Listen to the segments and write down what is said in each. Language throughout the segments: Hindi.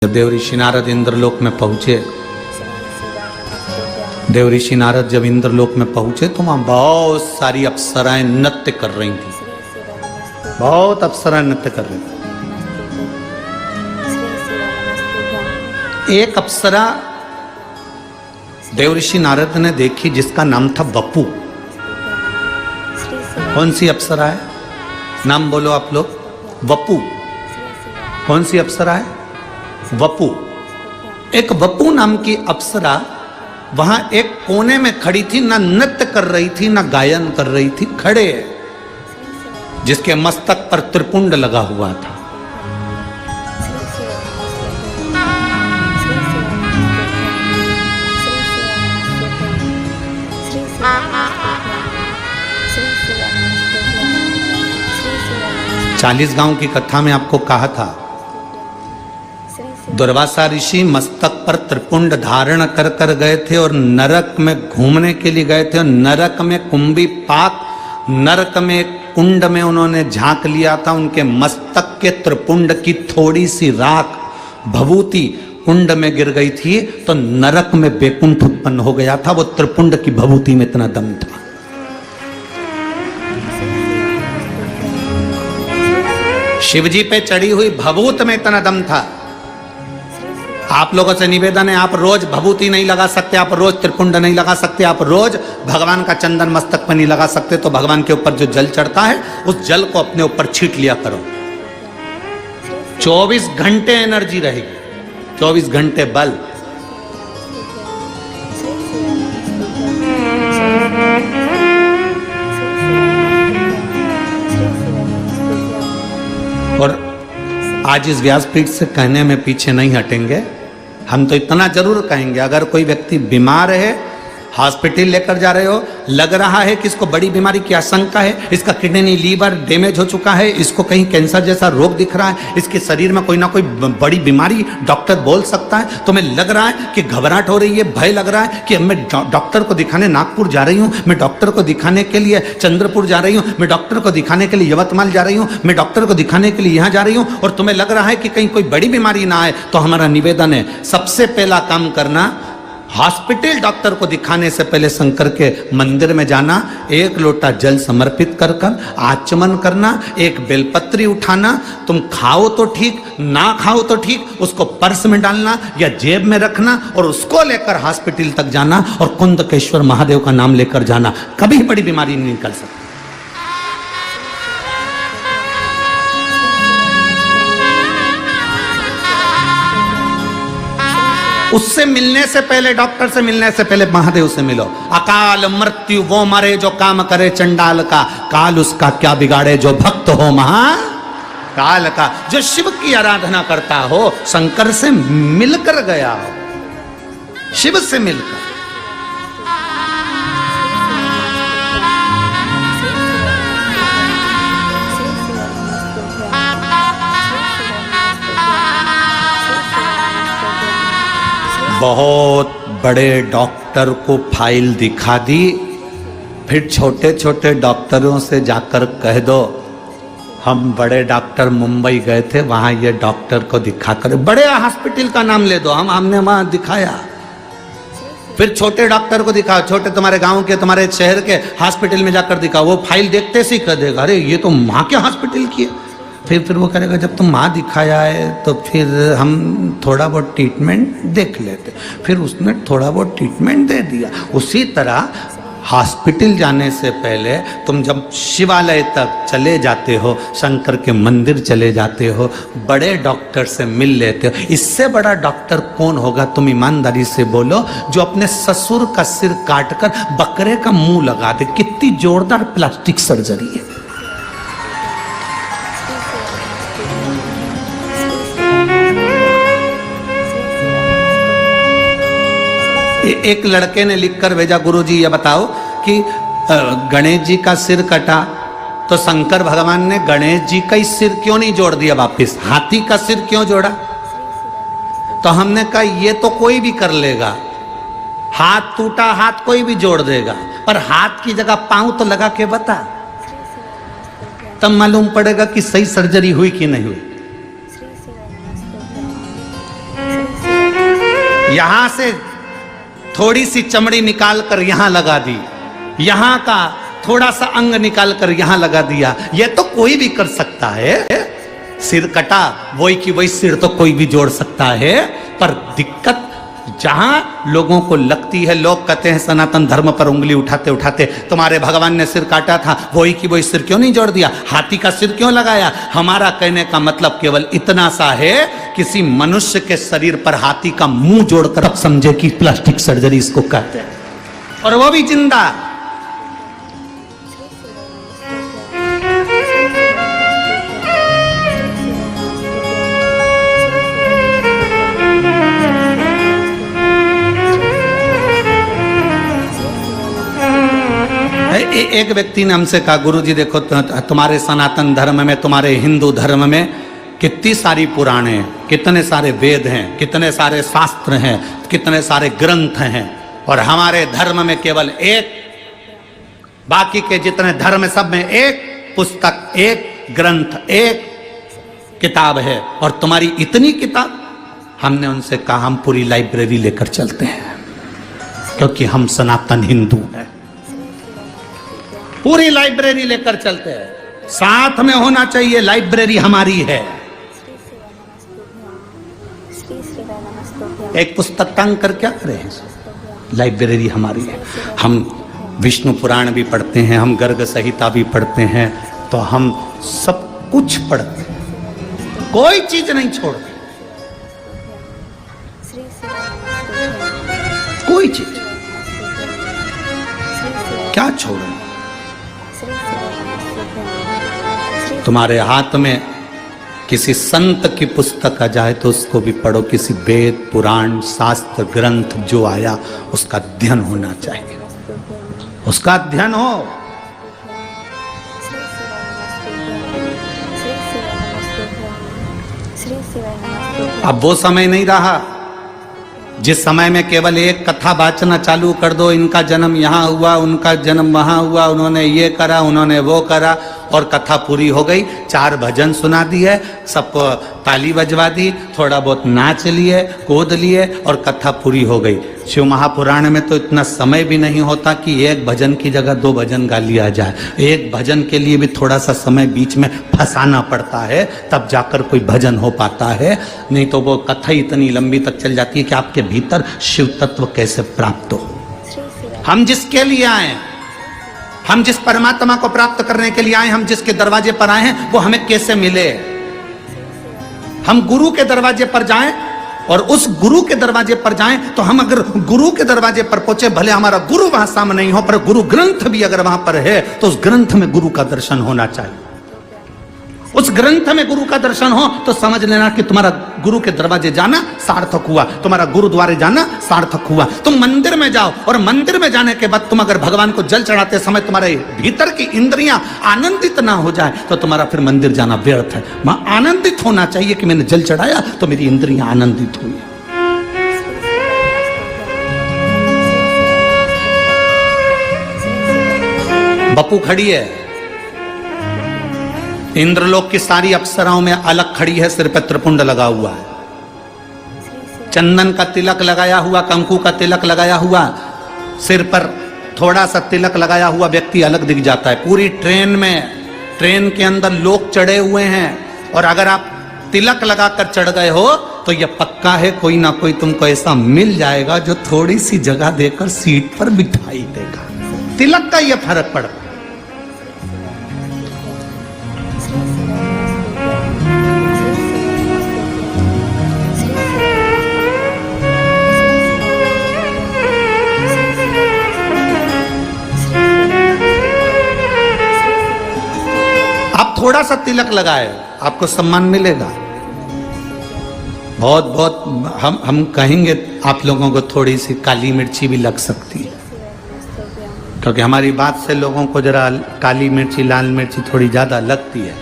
जब देव ऋषि नारद इंद्रलोक में पहुंचे, देव ऋषि नारद जब इंद्रलोक में पहुंचे तो वहां बहुत सारी अप्सराएं नृत्य कर रही थी। बहुत अप्सराएं नृत्य कर रही थी। एक अप्सरा देव ऋषि नारद ने देखी जिसका नाम था वपु। कौन सी अप्सरा है? नाम बोलो आप लोग। वपु। कौन सी अप्सरा है? वपु। एक वपु नाम की अप्सरा वहां एक कोने में खड़ी थी, ना नृत्य कर रही थी ना गायन कर रही थी, खड़े, जिसके मस्तक पर त्रिपुंड लगा हुआ था। चालीस गांव की कथा में आपको कहा था, दुर्वासा ऋषि मस्तक पर त्रिपुंड धारण कर कर गए थे और नरक में घूमने के लिए गए थे। और नरक में कुंभी पाक, नरक में कुंड में उन्होंने झांक लिया था। उनके मस्तक के त्रिपुंड की थोड़ी सी राख भभूति कुंड में गिर गई थी तो नरक में बेकुंठ उत्पन्न हो गया था। वो त्रिपुंड की भभूति में इतना दम था। शिवजी पे चढ़ी हुई भभूत में इतना दम था। आप लोगों से निवेदन है, आप रोज भभूति नहीं लगा सकते, आप रोज त्रिपुंड नहीं लगा सकते, आप रोज भगवान का चंदन मस्तक पर नहीं लगा सकते, तो भगवान के ऊपर जो जल चढ़ता है उस जल को अपने ऊपर छीट लिया करो। 24 घंटे एनर्जी रहेगी, 24 घंटे बल। और आज इस व्यासपीठ से कहने में पीछे नहीं हटेंगे। हम तो इतना जरूर कहेंगे, अगर कोई व्यक्ति बीमार है, हॉस्पिटल लेकर जा रहे हो, लग रहा है कि इसको बड़ी बीमारी की आशंका है, इसका किडनी लीवर डैमेज हो चुका है, इसको कहीं कैंसर जैसा रोग दिख रहा है, इसके शरीर में कोई ना कोई बड़ी बीमारी डॉक्टर बोल सकता है, तुम्हें लग रहा है कि घबराहट हो रही है, भय लग रहा है कि मैं डॉक्टर को दिखाने नागपुर जा रही हूँ, मैं डॉक्टर को दिखाने के लिए चंद्रपुर जा रही हूँ, मैं डॉक्टर को दिखाने के लिए यवतमाल जा रही हूँ, मैं डॉक्टर को दिखाने के लिए यहाँ जा रही हूँ, और तुम्हें लग रहा है कि कहीं कोई बड़ी बीमारी ना आए, तो हमारा निवेदन है, सबसे पहला काम करना, हॉस्पिटल डॉक्टर को दिखाने से पहले शंकर के मंदिर में जाना, एक लोटा जल समर्पित कर कर आचमन करना, एक बेलपत्री उठाना, तुम खाओ तो ठीक, ना खाओ तो ठीक, उसको पर्स में डालना या जेब में रखना और उसको लेकर हॉस्पिटल तक जाना और कुंदकेश्वर महादेव का नाम लेकर जाना। कभी बड़ी बीमारी नहीं निकल सकती। उससे मिलने से पहले, डॉक्टर से मिलने से पहले महादेव से मिलो। अकाल मृत्यु वो मरे जो काम करे चंडाल का, काल उसका क्या बिगाड़े जो भक्त हो महा काल का। जो शिव की आराधना करता हो, शंकर से मिलकर गया हो, शिव से मिलकर। बहुत बड़े डॉक्टर को फाइल दिखा दी, फिर छोटे छोटे डॉक्टरों से जाकर कह दो हम बड़े डॉक्टर मुंबई गए थे, वहां ये डॉक्टर को दिखाकर, बड़े हॉस्पिटल का नाम ले दो, हमने वहां दिखाया। फिर छोटे डॉक्टर को दिखाओ, छोटे तुम्हारे गांव के, तुम्हारे शहर के हॉस्पिटल में जाकर दिखाओ। वो फाइल देखते से ही कह देगा अरे ये तो माँ के हॉस्पिटल की है। फिर वो करेगा जब तुम माँ दिखाया है तो फिर हम थोड़ा बहुत ट्रीटमेंट देख लेते। फिर उसने थोड़ा बहुत ट्रीटमेंट दे दिया। उसी तरह हॉस्पिटल जाने से पहले तुम जब शिवालय तक चले जाते हो, शंकर के मंदिर चले जाते हो, बड़े डॉक्टर से मिल लेते हो। इससे बड़ा डॉक्टर कौन होगा? तुम ईमानदारी से बोलो, जो अपने ससुर का सिर काटकर बकरे का मुंह लगा दे। कितनी जोरदार प्लास्टिक सर्जरी है। एक लड़के ने लिखकर भेजा, गुरुजी ये बताओ कि गणेश जी का सिर कटा तो शंकर भगवान ने गणेश जी का ही सिर क्यों नहीं जोड़ दिया वापस, हाथी का सिर क्यों जोड़ा? तो हमने कहा ये तो कोई भी कर लेगा, हाथ टूटा हाथ कोई भी जोड़ देगा, पर हाथ की जगह पांव तो लगा के बता, तब मालूम पड़ेगा कि सही सर्जरी हुई कि नहीं हुई। यहां से थोड़ी सी चमड़ी निकाल कर यहां लगा दी, यहां का थोड़ा सा अंग निकाल कर यहां लगा दिया, ये तो कोई भी कर सकता है। सिर कटा, वही की वही सिर तो कोई भी जोड़ सकता है। पर दिक्कत जहां लोगों को लगती है, लोग कहते हैं सनातन धर्म पर उंगली उठाते उठाते, तुम्हारे भगवान ने सिर काटा था, वही की वही सिर क्यों नहीं जोड़ दिया, हाथी का सिर क्यों लगाया। हमारा कहने का मतलब केवल इतना सा है, किसी मनुष्य के शरीर पर हाथी का मुंह जोड़कर अब समझे कि प्लास्टिक सर्जरी इसको कहते हैं, और वो भी जिंदा। एक व्यक्ति ने हमसे कहा, गुरुजी देखो तुम्हारे सनातन धर्म में, तुम्हारे हिंदू धर्म में कितनी सारी पुराणे हैं, कितने सारे वेद हैं, कितने सारे शास्त्र हैं, कितने सारे ग्रंथ हैं, और हमारे धर्म में केवल एक, बाकी के जितने धर्म सब में एक पुस्तक, एक ग्रंथ, एक किताब है, और तुम्हारी इतनी किताब। हमने उनसे कहा हम पूरी लाइब्रेरी लेकर चलते हैं, क्योंकि हम सनातन हिंदू हैं। पूरी लाइब्रेरी लेकर चलते हैं, साथ में होना चाहिए, लाइब्रेरी हमारी है। एक पुस्तक टांग कर क्या करें, लाइब्रेरी हमारी है। हम विष्णु पुराण भी पढ़ते हैं, हम गर्ग संहिता भी पढ़ते हैं, तो हम सब कुछ पढ़ते हैं, कोई चीज नहीं छोड़ते, कोई चीज क्या छोड़े। तुम्हारे हाथ में किसी संत की पुस्तक आ जाए तो उसको भी पढ़ो, किसी वेद पुराण शास्त्र ग्रंथ जो आया उसका अध्ययन होना चाहिए, उसका अध्ययन हो। अब वो समय नहीं रहा जिस समय में केवल एक कथा वाचना चालू कर दो, इनका जन्म यहाँ हुआ, उनका जन्म वहां हुआ, उन्होंने ये करा, उन्होंने वो करा, और कथा पूरी हो गई। 4 भजन सुना दिए, सबको ताली बजवा दी, थोड़ा बहुत नाच लिए, कूद लिए, और कथा पूरी हो गई। शिव महापुराण में तो इतना समय भी नहीं होता कि एक भजन की जगह 2 भजन गा लिया जाए। एक भजन के लिए भी थोड़ा सा समय बीच में फंसाना पड़ता है, तब जाकर कोई भजन हो पाता है, नहीं तो वो कथा इतनी लंबी तक चल जाती है कि आपके भीतर शिव तत्व कैसे प्राप्त हो। हम जिसके लिए आए, हम जिस परमात्मा को प्राप्त करने के लिए आए, हम जिसके दरवाजे पर आए हैं, वो हमें कैसे मिले। हम गुरु के दरवाजे पर जाएं, और उस गुरु के दरवाजे पर जाएं, तो हम अगर गुरु के दरवाजे पर पहुंचे, भले हमारा गुरु वहां सामने नहीं हो, पर गुरु ग्रंथ भी अगर वहां पर है, तो उस ग्रंथ में गुरु का दर्शन होना चाहिए। उस ग्रंथ में गुरु का दर्शन हो तो समझ लेना कि तुम्हारा गुरु के दरवाजे जाना सार्थक हुआ, तुम्हारा गुरुद्वारे जाना सार्थक हुआ। तुम मंदिर में जाओ, और मंदिर में जाने के बाद तुम अगर भगवान को जल चढ़ाते समय तुम्हारे भीतर की इंद्रियां आनंदित ना हो जाए, तो तुम्हारा फिर मंदिर जाना व्यर्थ है। मैं आनंदित होना चाहिए कि मैंने जल चढ़ाया तो मेरी इंद्रियां आनंदित हुई। बपू खड़ी है, इंद्रलोक की सारी अप्सराओं में अलग खड़ी है, सिर पर त्रिपुंड लगा हुआ है, चंदन का तिलक लगाया हुआ, कंकु का तिलक लगाया हुआ, सिर पर थोड़ा सा तिलक लगाया हुआ व्यक्ति अलग दिख जाता है। पूरी ट्रेन में, ट्रेन के अंदर लोग चढ़े हुए हैं, और अगर आप तिलक लगाकर चढ़ गए हो तो यह पक्का है कोई ना कोई तुमको ऐसा मिल जाएगा जो थोड़ी सी जगह देकर सीट पर बिठाई देगा। तिलक का यह फर्क पड़ता है। थोड़ा सा तिलक लगाए, आपको सम्मान मिलेगा। बहुत बहुत हम कहेंगे आप लोगों को थोड़ी सी काली मिर्ची भी लग सकती है, क्योंकि हमारी बात से लोगों को जरा काली मिर्ची लाल मिर्ची थोड़ी ज्यादा लगती है।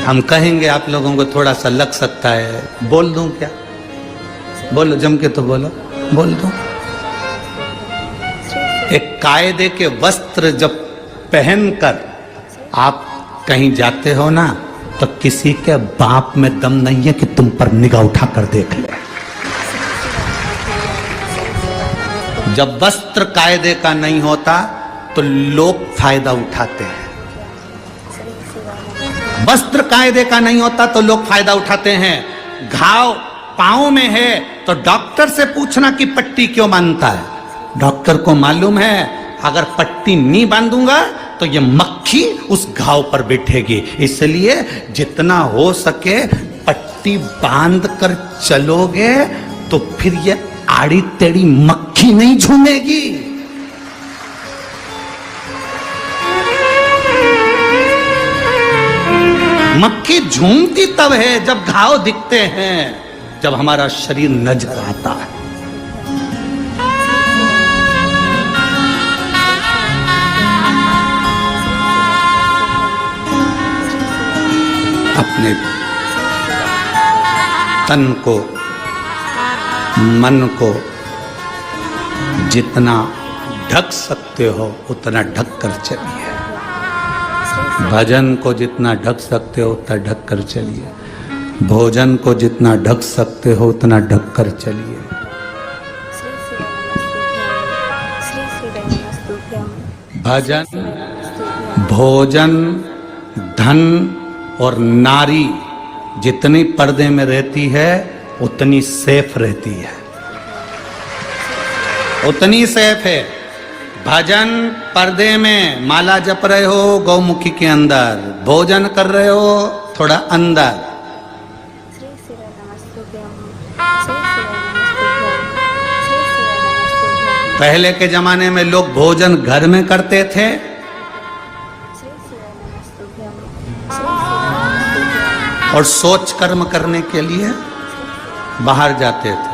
हम कहेंगे आप लोगों को थोड़ा सा लग सकता है। बोल दूं क्या? बोलो, जम के तो बोलो, बोल दूं। एक कायदे के वस्त्र जब पहनकर आप कहीं जाते हो ना, तो किसी के बाप में दम नहीं है कि तुम पर निगाह उठाकर देख ले। जब वस्त्र कायदे का नहीं होता तो लोग फायदा उठाते हैं। वस्त्र कायदे का नहीं होता तो लोग फायदा उठाते हैं। घाव पांव में है तो डॉक्टर से पूछना कि पट्टी क्यों बांधता है। डॉक्टर को मालूम है अगर पट्टी नहीं बांधूंगा तो ये मक्खी उस घाव पर बैठेगी, इसलिए जितना हो सके पट्टी बांध कर चलोगे तो फिर ये आड़ी टेढ़ी मक्खी नहीं झूमेगी। मक्खी झूमती तब है जब घाव दिखते हैं, जब हमारा शरीर नजर आता है। अपने तन को, मन को जितना ढक सकते हो उतना ढक कर चलिए। भजन को जितना ढक सकते हो उतना ढक कर चलिए। भोजन को जितना ढक सकते हो उतना ढक कर चलिए। भजन, भोजन, धन और नारी जितनी पर्दे में रहती है उतनी सेफ रहती है, उतनी सेफ है। भजन पर्दे में माला जप रहे हो गौमुखी के अंदर, भोजन कर रहे हो थोड़ा अंदर। पहले के जमाने में लोग भोजन घर में करते थे, और सोच कर्म करने के लिए बाहर जाते थे।